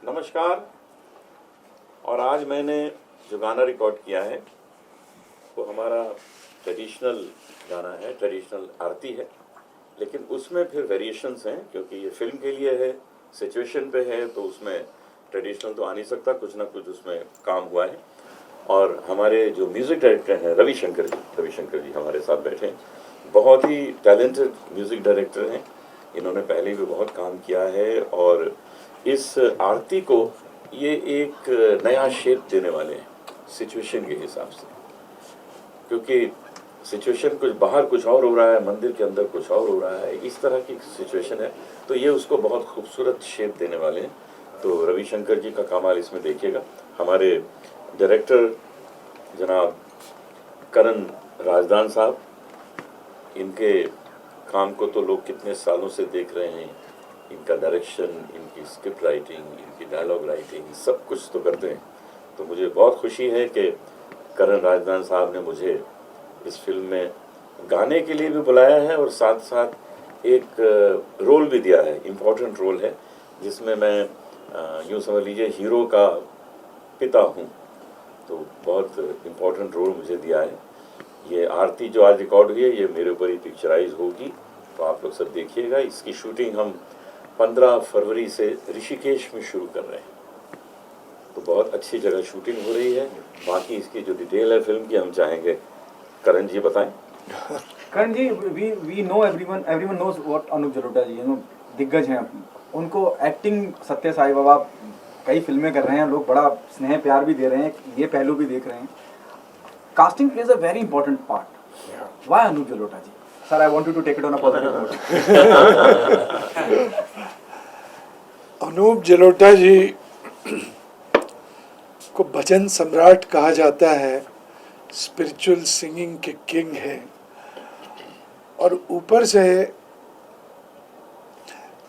नमस्कार। और आज मैंने जो गाना रिकॉर्ड किया है वो हमारा ट्रेडिशनल गाना है, ट्रेडिशनल आरती है, लेकिन उसमें फिर वेरिएशंस हैं क्योंकि ये फिल्म के लिए है, सिचुएशन पे है, तो उसमें ट्रेडिशनल तो आ नहीं सकता, कुछ ना कुछ उसमें काम हुआ है। और हमारे जो म्यूज़िक डायरेक्टर हैं रविशंकर जी हमारे साथ बैठे हैं। बहुत ही टैलेंटेड म्यूज़िक डायरेक्टर हैं, इन्होंने पहले भी बहुत काम किया है और इस आरती को ये एक नया शेप देने वाले हैं सिचुएशन के हिसाब से, क्योंकि सिचुएशन कुछ बाहर कुछ और हो रहा है, मंदिर के अंदर कुछ और हो रहा है, इस तरह की सिचुएशन है, तो ये उसको बहुत खूबसूरत शेप देने वाले हैं। तो रविशंकर जी का कमाल इसमें देखिएगा। हमारे डायरेक्टर जनाब करण राजदान साहब, इनके काम को तो लोग कितने सालों से देख रहे हैं, इनका डायरेक्शन, इनकी स्क्रिप्ट राइटिंग, इनकी डायलॉग राइटिंग, सब कुछ तो करते हैं। तो मुझे बहुत खुशी है कि करण राजदान साहब ने मुझे इस फिल्म में गाने के लिए भी बुलाया है और साथ साथ एक रोल भी दिया है, इम्पोर्टेंट रोल है, जिसमें मैं यूँ समझ लीजिए हीरो का पिता हूँ। तो बहुत इम्पोर्टेंट रोल मुझे दिया है। ये आरती जो आज रिकॉर्ड हुई है ये मेरे ऊपर ही पिक्चराइज होगी, तो आप लोग सब देखिएगा। इसकी शूटिंग हम 15 फरवरी से ऋषिकेश में शुरू कर रहे हैं, तो बहुत अच्छी जगह शूटिंग हो रही है। बाकी इसकी जो डिटेल है फिल्म की हम चाहेंगे करण जी बताएं। Karan ji, we know everyone knows what Anup Jalota ji, दिग्गज हैं, उनको एक्टिंग सत्य साई बाबा कई फिल्में कर रहे हैं, लोग बड़ा स्नेह प्यार भी दे रहे हैं, ये पहलू भी देख रहे हैं। Casting plays a very important part. Why Anup Jalota ji? Sir, I want you to take it on a positive note. Anup Jalota ji को भजन सम्राट कहा जाता है, स्पिरिचुअल सिंगिंग के किंग हैं, और ऊपर से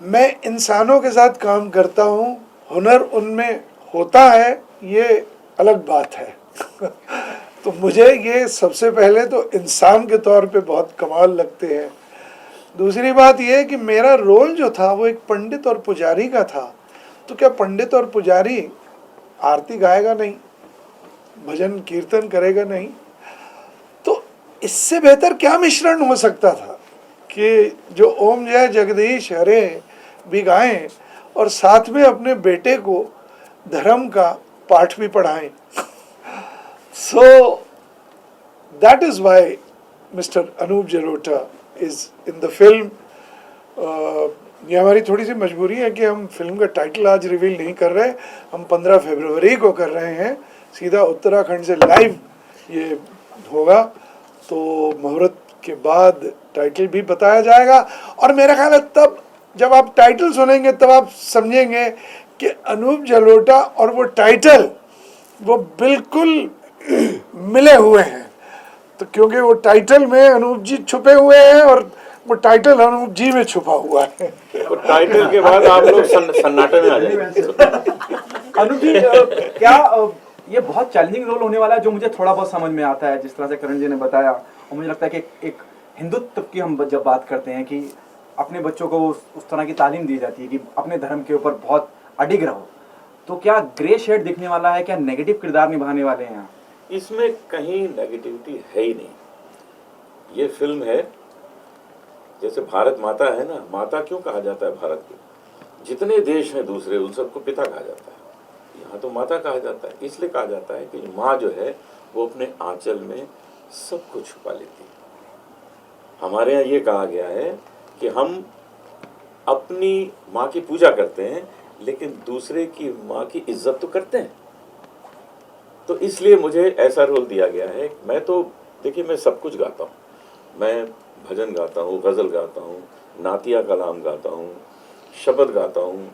मैं इंसानों के साथ काम करता हूँ, हुनर उनमें होता है, ये अलग बात है। तो मुझे ये सबसे पहले तो इंसान के तौर पे बहुत कमाल लगते हैं। दूसरी बात ये है कि मेरा रोल जो था वो एक पंडित और पुजारी का था, तो क्या पंडित और पुजारी आरती गाएगा नहीं, भजन कीर्तन करेगा नहीं? तो इससे बेहतर क्या मिश्रण हो सकता था कि जो ओम जय जगदीश हरे भी गाएं और साथ में अपने बेटे को धर्म का पाठ भी पढ़ाएं। So that is why Mr. Anup Jalota is in the film. ये हमारी थोड़ी सी मजबूरी है कि हम फिल्म का टाइटल आज रिवील नहीं कर रहे, हम 15 फरवरी को कर रहे हैं, सीधा उत्तराखंड से लाइव ये होगा, तो मुहूर्त के बाद टाइटल भी बताया जाएगा। और मेरा ख्याल है तब जब आप टाइटल सुनेंगे तब आप समझेंगे कि अनूप जलोटा और वो टाइटल वो बिल्कुल मिले हुए हैं। तो क्योंकि वो टाइटल में अनूप जी छुपे हुए हैं और वो टाइटल अनूप जी में छुपा हुआ है। तो टाइटल के बाद आप लोग सन्नाटे में आ जाएंगे। अनूप जी, क्या ये बहुत चैलेंजिंग रोल होने वाला है, जो मुझे थोड़ा बहुत समझ में आता है जिस तरह से करण जी ने बताया, और मुझे लगता है कि एक हिंदुत्व की हम जब बात करते हैं कि अपने बच्चों को उस तरह की तालीम दी जाती है कि अपने धर्म के ऊपर बहुत अडिग रहो, तो क्या ग्रे शेड दिखने वाला है, क्या नेगेटिव किरदार निभाने वाले हैं यहाँ? इसमें कहीं नेगेटिविटी है ही नहीं। ये फिल्म है, जैसे भारत माता है ना, माता क्यों कहा जाता है भारत को? जितने देश हैं दूसरे उन सबको पिता कहा जाता है, यहाँ तो माता कहा जाता है। इसलिए कहा जाता है कि माँ जो है वो अपने आंचल में सब कुछ छुपा लेती है। हमारे यहाँ ये कहा गया है कि हम अपनी माँ की पूजा करते हैं लेकिन दूसरे की माँ की इज्जत तो करते हैं। तो इसलिए मुझे ऐसा रोल दिया गया है। मैं तो देखिए, मैं सब कुछ गाता हूँ, मैं भजन गाता हूँ, गज़ल गाता हूँ, नातिया कलाम गाता हूँ, शब्द गाता हूँ,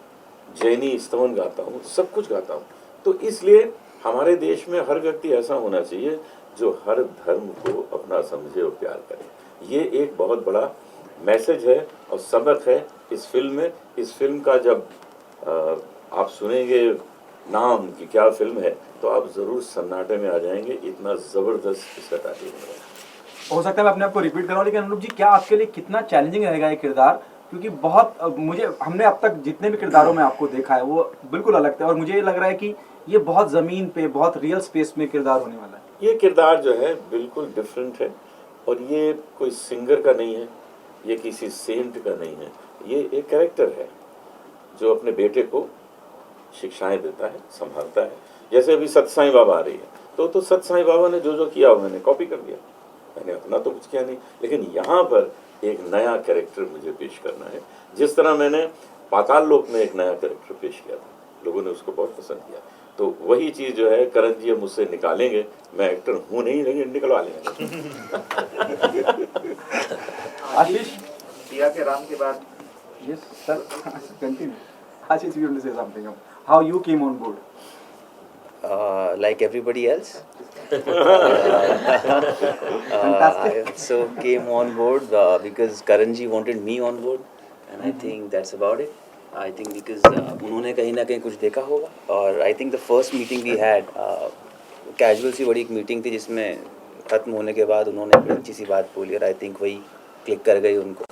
जैनी स्तवन गाता हूँ, सब कुछ गाता हूँ। तो इसलिए हमारे देश में हर व्यक्ति ऐसा होना चाहिए जो हर धर्म को अपना समझे और प्यार करे। ये एक बहुत बड़ा मैसेज है और सबक है इस फिल्म में। इस फिल्म का जब आप सुनेंगे नाम कि क्या फिल्म है तो आप ज़रूर सन्नाटे में आ जाएंगे, इतना ज़बरदस्त इसका टाइटल है। हो सकता है मैं अपने आप को रिपीट कर रहा हूँ, लेकिन अनूप जी, क्या आपके लिए कितना चैलेंजिंग रहेगा ये किरदार क्योंकि बहुत मुझे हमने अब तक जितने भी किरदारों में आपको देखा है वो बिल्कुल अलग थे, और मुझे ये लग रहा है कि ये बहुत ज़मीन पे बहुत रियल स्पेस में किरदार होने वाला है। ये किरदार जो है बिल्कुल डिफरेंट है, और ये कोई सिंगर का नहीं है, ये किसी सेंट का नहीं है, ये एक कैरेक्टर है जो अपने बेटे को शिक्षाएं देता है, संभालता है। जैसे अभी सत साईं बाबा आ रही है, तो सत साईं बाबा ने जो जो किया वो मैंने कॉपी कर दिया, मैंने अपना तो कुछ किया नहीं। लेकिन यहाँ पर एक नया कैरेक्टर मुझे पेश करना है, जिस तरह मैंने पाताल लोक में एक नया कैरेक्टर पेश किया था, लोगों ने उसको बहुत पसंद किया। तो वही चीज़ जो है करण जी मुझसे निकालेंगे, मैं एक्टर हूँ नहीं लेकिन निकलवा लेंगे। आशीष, दिया के राम के बाद yes sir, continue. Ashish, you want to say something? How you came on board? Like everybody else. Fantastic. I also came on board because Karanji wanted me on board, and I think that's about it. I think because उन्होंने कहीं ना कहीं कुछ देखा होगा, और I think the first meeting we had, casual सी बड़ी एक मीटिंग थी जिसमें ख़त्म होने के बाद उन्होंने एक अच्छी सी बात बोली, और I think वही क्लिक कर गई उनको।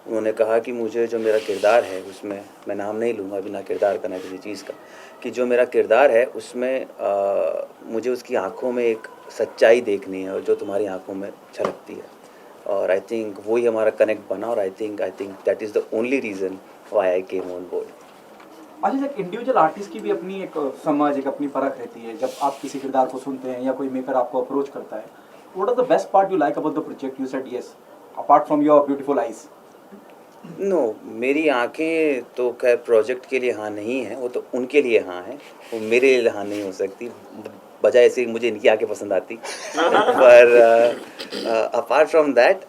उन्होंने कहा कि मुझे जो मेरा किरदार है उसमें, मैं नाम नहीं लूँगा बिना किरदार का ना किसी चीज़ का, कि जो मेरा किरदार है उसमें मुझे उसकी आंखों में एक सच्चाई देखनी है और जो तुम्हारी आंखों में छलकती है, और आई थिंक वही हमारा कनेक्ट बना, और I think that is the only reason why I came on board. अच्छा, एक इंडिविजुअल आर्टिस्ट की भी अपनी एक समझ, एक अपनी परख रहती है। जब आप किसी किरदार को सुनते हैं या कोई मेकर आपको अप्रोच करता है, what are the best part you like about the project? You said yes, apart from your beautiful eyes. No, मेरी आंखें तो खैर प्रोजेक्ट के लिए हाँ नहीं है, वो तो उनके लिए हाँ है, वो मेरे लिए हाँ नहीं हो सकती, बजाय ऐसे मुझे इनकी आंखें पसंद आती। पर अपार्ट फ्रॉम दैट,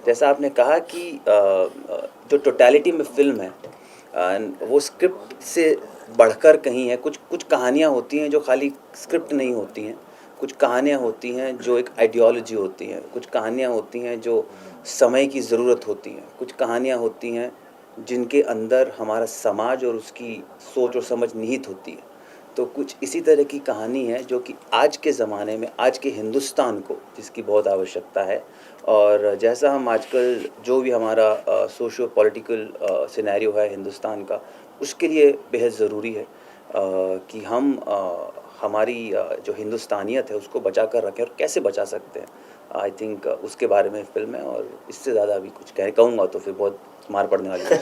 जैसा आपने कहा कि जो टोटलिटी में फिल्म है वो स्क्रिप्ट से बढ़कर कहीं है। कुछ कहानियाँ होती हैं जो खाली स्क्रिप्ट नहीं होती हैं, कुछ कहानियाँ होती हैं जो एक आइडियोलॉजी होती हैं, कुछ कहानियाँ होती हैं जो समय की ज़रूरत होती हैं, कुछ कहानियाँ होती हैं जिनके अंदर हमारा समाज और उसकी सोच और समझ निहित होती है। तो कुछ इसी तरह की कहानी है जो कि आज के ज़माने में, आज के हिंदुस्तान को जिसकी बहुत आवश्यकता है, और जैसा हम आजकल जो भी हमारा सोशो पॉलिटिकल सिनेरियो है हिंदुस्तान का, उसके लिए बेहद ज़रूरी है कि हम हमारी जो हिंदुस्तानियत है उसको बचा कर रखें, और कैसे बचा सकते हैं। आई थिंक उसके बारे में फिल्म है, और इससे ज़्यादा अभी कुछ कहूँगा तो फिर बहुत मार पड़ने वाली है।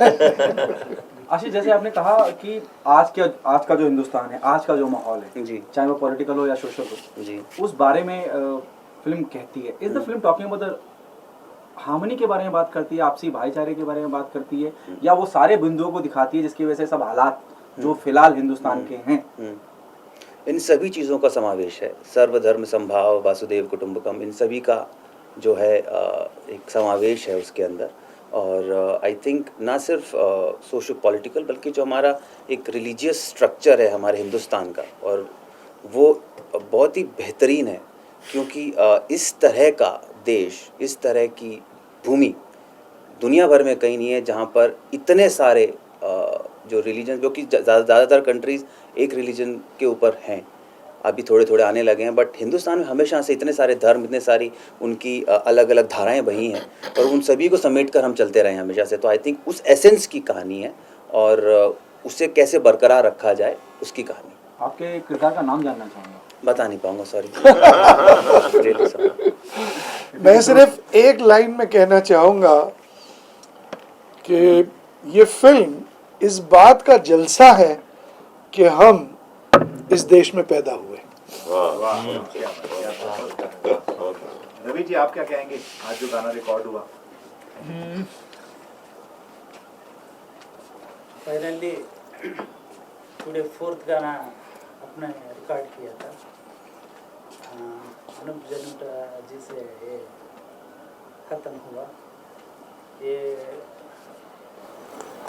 आशीष, जैसे आपने कहा कि आज का जो हिंदुस्तान है, आज का जो माहौल है जी, चाहे वो पॉलिटिकल हो या सोशल हो, जी, उस बारे में फिल्म कहती है। Is the film talking about the harmony के बारे में बात करती है, आपसी भाईचारे के बारे में बात करती है, या वो सारे बिंदुओं को दिखाती है जिसकी वजह से सब हालात जो फिलहाल हिंदुस्तान के हैं? इन सभी चीज़ों का समावेश है। सर्वधर्म समभाव, वासुदेव कुटुंबकम, इन सभी का जो है एक समावेश है उसके अंदर। और आई थिंक ना सिर्फ सोशो पॉलिटिकल, बल्कि जो हमारा एक रिलीजियस स्ट्रक्चर है हमारे हिंदुस्तान का, और वो बहुत ही बेहतरीन है, क्योंकि इस तरह का देश, इस तरह की भूमि दुनिया भर में कहीं नहीं है जहाँ पर इतने सारे जो रिलीजन, जो कि ज़्यादातर कंट्रीज़ एक रिलीजन के ऊपर हैं, अभी थोड़े थोड़े आने लगे हैं, बट हिंदुस्तान में हमेशा से इतने सारे धर्म, इतने सारी उनकी अलग अलग धाराएं बही हैं, और उन सभी को समेट कर हम चलते रहे हैं हमेशा से। तो आई थिंक उस एसेंस की कहानी है, और उसे कैसे बरकरार रखा जाए उसकी कहानी। आपके किरदार का नाम जानना चाहूँगा। बता नहीं पाऊँगा, सॉरी। मैं सिर्फ एक लाइन में कहना चाहूँगा कि ये फिल्म इस बात का जलसा है कि हम इस देश में पैदा हुए। रवि जी, आप क्या कहेंगे आज जो गाना रिकॉर्ड हुआ? फाइनली टुडे 4th गाना अपने रिकॉर्ड किया था अनूप जलोटा जी से। ये ख़त्म हुआ। ये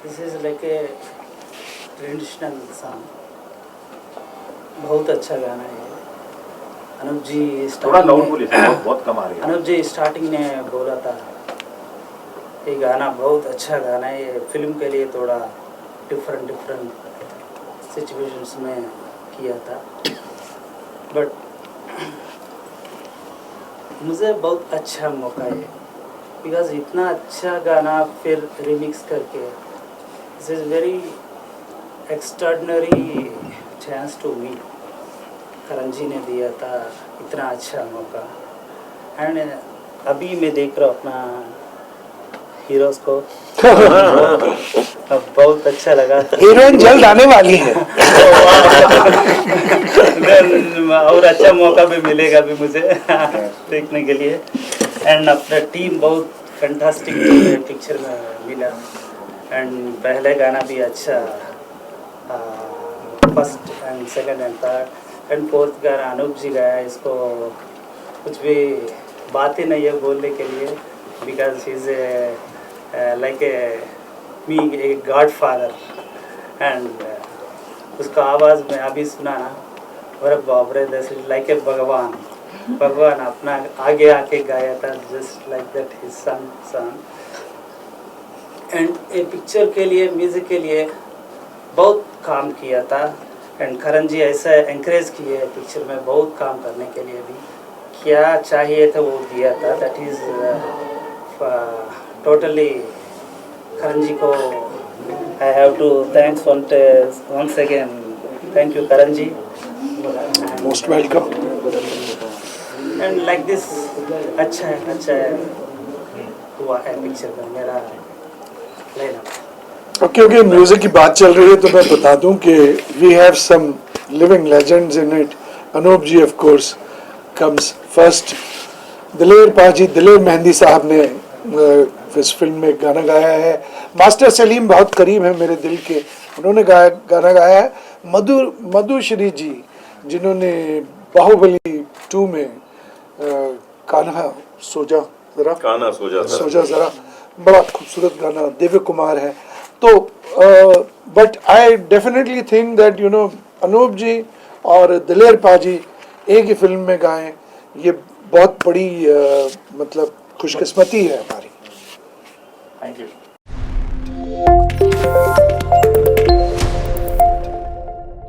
this is like a traditional song, बहुत अच्छा गाना है। अनूप जी थोड़ा लाउड बोलिए, बहुत कम आ रही है। अनूप जी स्टार्टिंग ने बोला था ये गाना बहुत अच्छा गाना है, ये फिल्म के लिए थोड़ा डिफरेंट सिचुएशंस में किया था, बट मुझे बहुत अच्छा मौका है बिकॉज इतना अच्छा गाना फिर रिमिक्स करके this is very extraordinary chance to me. Karan ji ने दिया था इतना अच्छा मौका। एंड अभी मैं देख रहा हूँ अपना हीरोज को अब बहुत अच्छा लगा। हीरोइन जल्द आने वाली है। और अच्छा मौका भी मिलेगा भी मुझे देखने के लिए। एंड अपना टीम बहुत फैंटास्टिक पिक्चर में मिला। एंड पहले गाना भी अच्छा, first and second and third and fourth गाना अनूप जी गाया। इसको कुछ भी बात ही नहीं है बोलने के लिए, because he is like a god father. And उसका आवाज़ में अभी सुना ना, और बाप रे, दैट्स लाइक ए भगवान अपना आगे आके गाया था, just like that his son. And ये पिक्चर के लिए, म्यूज़िक के लिए बहुत काम किया था। एंड करण जी ऐसा एंकरेज किए पिक्चर में बहुत काम करने के लिए भी, क्या चाहिए था वो दिया था। That is totally Karan ji को I have to thanks once again। Thank you Karan ji. Most welcome. And like this अच्छा है हुआ है पिक्चर का मेरा लेना। क्योंकि म्यूजिक की बात चल रही है तो मैं बता दूं कि we have some living legends in it. Anoop ji of course comes first. Daler paaji, दिलेर मेहंदी साहब ने इस फिल्म में गाना गाया है। मास्टर सलीम बहुत करीब है मेरे दिल के, उन्होंने गाना गाया है। मधुश्री जी जिन्होंने बाहुबली 2 में कान्हा सोजा जरा, कान्हा सोजा जरा, बड़ा खूबसूरत गाना। दिव्य कुमार है। तो but I definitely think that you know Anup ji और दिलेर पाजी एक ही फिल्म में गाएं, ये बहुत बड़ी मतलब खुशकिस्मती है हमारी। Thank you.